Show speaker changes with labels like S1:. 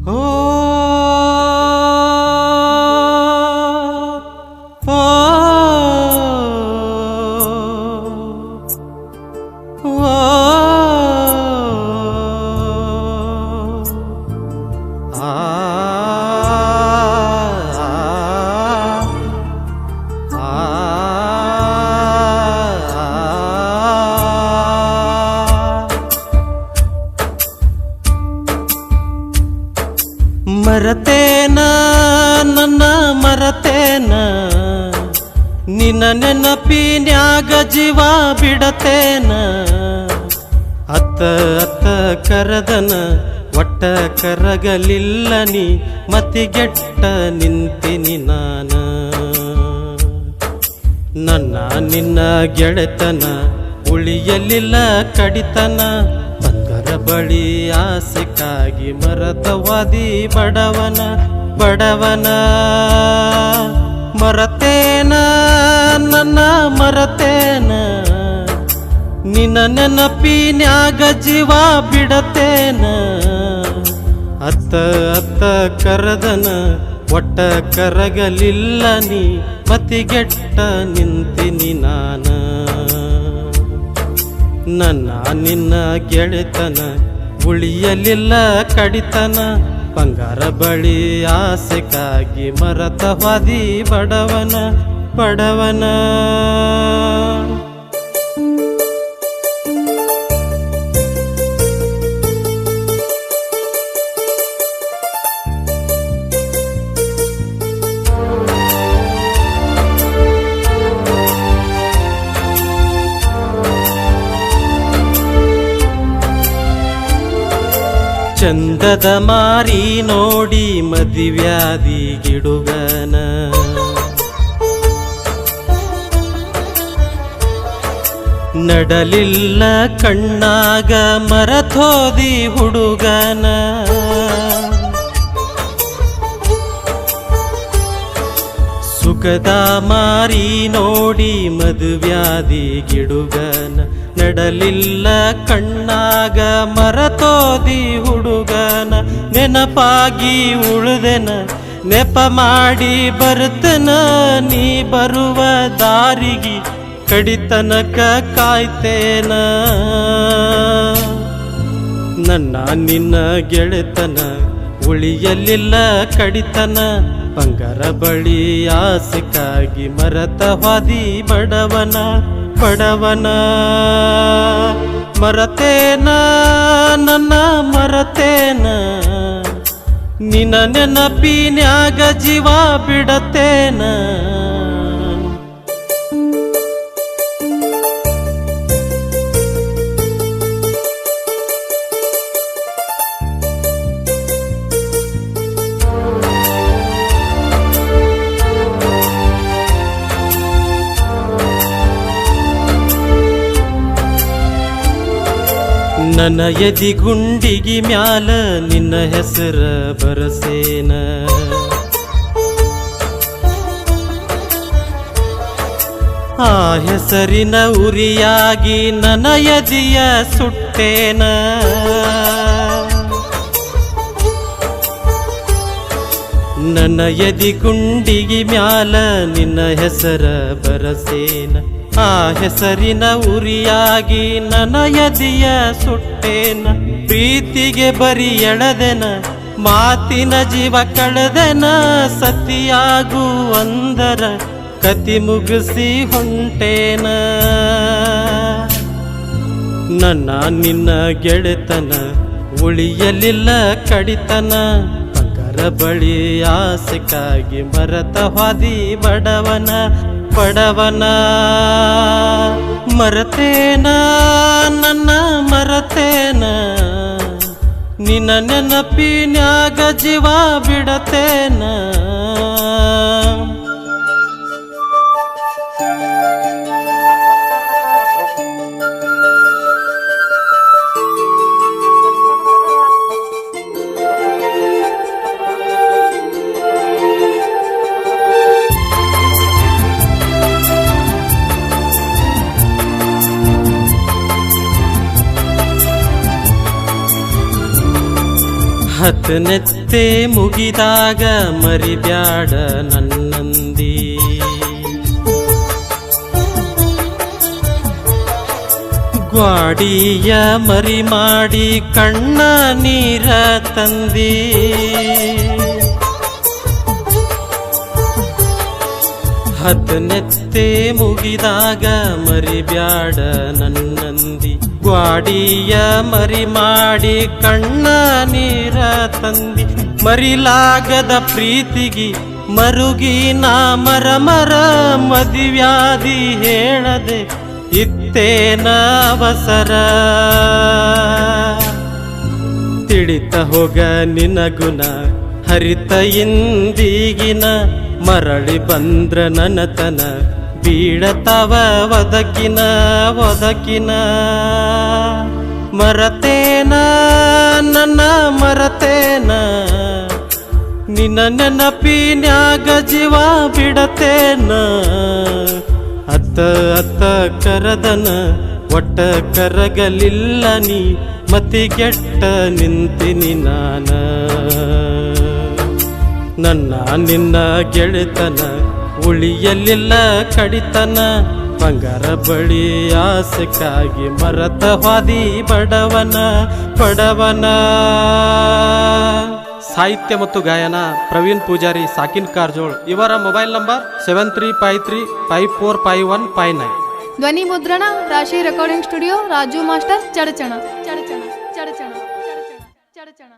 S1: ಓ ಓ ಮರತೇನ ನನ್ನ ಮರತೇನ ನಿನ್ನ ನೆನಪಿನ್ಯಾಗ ಜೀವ ಬಿಡತೇನ ಅತ್ತ ಅತ್ತ ಕರದನ ಒಟ್ಟ ಕರಗಲಿಲ್ಲ ನೀ ಮತಿಗೆಟ್ಟ ನಿಂತಿನಿ ನಾನ ನನ್ನ ನಿನ್ನ ಗೆಳೆತನ ಉಳಿಯಲಿಲ್ಲ ಕಡಿತನ ಬಳಿ ಆಸೆಗಾಗಿ ಮರತವಾದಿ ಬಡವನ ಬಡವನ ಮರತೇನ ನನ್ನ ಮರತೇನ ನಿನ್ನ ನೆನಪಿನ್ಯಾಗ ಜೀವ ಬಿಡತೇನ ಅತ್ತ ಅತ್ತ ಕರದನ ಒಟ್ಟ ಕರಗಲಿಲ್ಲ ನೀ ಮತಿಗೆಟ್ಟ ನಿಂತಿನಿ ನಾನ ನನ್ನ ನಿನ್ನ ಗೆಳೆತನ ಉಳಿಯಲಿಲ್ಲ ಕಡಿತನ ಬಂಗಾರ ಬಳಿ ಆಸೆಗಾಗಿ ಮರತವಾದಿ ಬಡವನ ಬಡವನ ಚಂದದ ಮಾರಿ ನೋಡಿ ಮದಿವ್ಯಾದಿ ಗಿಡುಗನ ನಡಲಿಲ್ಲ ಕಣ್ಣಾಗ ಮರತೋದಿ ಹುಡುಗನ ಸುಖದ ಮಾರಿ ನೋಡಿ ಮದುವ್ಯಾದಿ ಗಿಡುಗನ ನಡಲಿಲ್ಲ ಕಣ್ಣಾಗ ಮರತೋದಿ ಹುಡುಗನ ನೆನಪಾಗಿ ಉಳಿದೆನ ನೆಪ ಮಾಡಿ ಬರ್ತನ ನೀ ಬರುವ ದಾರಿಗೆ ಕಡಿತನಕ ಕಾಯ್ತೇನ ನನ್ನ ನಿನ್ನ ಗೆಳೆತನ ಉಳಿಯಲಿಲ್ಲ ಕಡಿತನ ಬಂಗಾರ ಬಳಿ ಆಸೆಗಾಗಿ ಮರತವಾದಿ ಬಡವನ ಬಡವನ ಮರತೇನ ನನ್ನ ಮರತೇನ ನಿನ್ನ ನೆನಪಿನ್ಯಾಗ ಜೀವ ಬಿಡತೇನ ನನ್ನ ಎದಿ ಗುಂಡಿಗಿ ಮ್ಯಾಲ ನಿನ್ನ ಹೆಸರ ಬರಸೇನ ಆ ಹೆಸರಿನ ಉರಿಯಾಗಿ ನನ್ನ ಎದಿಯ ಸುಟ್ಟೇನ ನನ್ನ ಎದಿ ಗುಂಡಿಗಿ ಮ್ಯಾಲ ನಿನ್ನ ಹೆಸರ ಬರಸೇನ ಆ ಹೆಸರಿನ ಉರಿಯಾಗಿ ನನ್ನ ಎದಿಯ ಸುಟ್ಟೇನ ಪ್ರೀತಿಗೆ ಬರಿ ಎಳೆದೆನ ಮಾತಿನ ಜೀವ ಕಳೆದೆನ ಸತಿಯಾಗು ಅಂದರ ಕತಿ ಮುಗಿಸಿ ಹೊಂಟೇನ ನನ್ನ ನಿನ್ನ ಗೆಳೆತನ ಉಳಿಯಲಿಲ್ಲ ಕಡಿತನ ಬಂಗಾರ ಬಳಿ ಆಸೆಗಾಗಿ ಮರತವಾದಿ ಬಡವನ ಬಡವನ ಮರತೇನ ನನ್ನ ಮರತೇನ ನಿನ್ನ ನೆನಪಿನ್ಯಾಗ ಜೀವ ಬಿಡತೇನ ಹತ್ತನೆತ್ತೆ ಮುಗಿದಾಗ ಮರಿಬ್ಯಾಡ ನನ್ನಂದಿ. ಗ್ವಾಡಿಯ ಮರಿ ಮಾಡಿ ಕಣ್ಣ ನೀರ ತಂದಿ. ಹತ್ತನೆತ್ತೆ ಮುಗಿದಾಗ ಮರಿಬ್ಯಾಡ ನನ್ನಂದಿ. ಗ್ವಾಡಿಯ ಮರಿ ಮಾಡಿ ಕಣ್ಣ ನೀರ ತಂದಿ. ಮರಿಲಾಗದ ಪ್ರೀತಿಗಿ ಮರುಗಿ ನಾ ಮರ ಮದಿವ್ಯಾದಿ ಹೇಳದೆ ಇತ್ತೇನ ಅವಸರ. ತಿಳಿತ ಹೋಗ ನಿನಗುಣ ಹರಿತ ಇಂದಿಗಿನ ಮರಳಿ ಬಂದ್ರ ನನತನ ಬೀಳತವ ಒದಕಿನ ಒದಕಿನ. ಮರತೇನ ನನ್ನ ಮರತೇನ ನಿನ್ನ ನೆನಪಿನ್ಯಾಗ ಜೀವ ಬಿಡತೇನ. ಅತ್ತ ಅತ್ತ ಕರದನ ಒಟ್ಟ ಕರಗಲಿಲ್ಲ ನೀ ಮತಿಗೆಟ್ಟ ನಿಂತಿನಿ ನಾನ. ನನ್ನ ನಿನ್ನ ಗೆಳೆತನ ಉಳಿಯಲಿಲ್ಲ ಕಡಿತನ. ಬಂಗಾರ ಬಳಿ ಆಸಕ್ಕಾಗಿ ಮರತ ಹಾದಿ ಬಡವನ ಬಡವನ. ಸಾಹಿತ್ಯ ಮತ್ತು ಗಾಯನ ಪ್ರವೀಣ್ ಪೂಜಾರಿ ಸಾಕಿನ್ ಕಾರಜೋಳ್. ಇವರ ಮೊಬೈಲ್ ನಂಬರ್ 7353545159.
S2: ಧ್ವನಿ ಮುದ್ರಣ ರಾಶಿ recording studio Raju master Chadchan Chadchan Chadchan Chadchan Chadchan.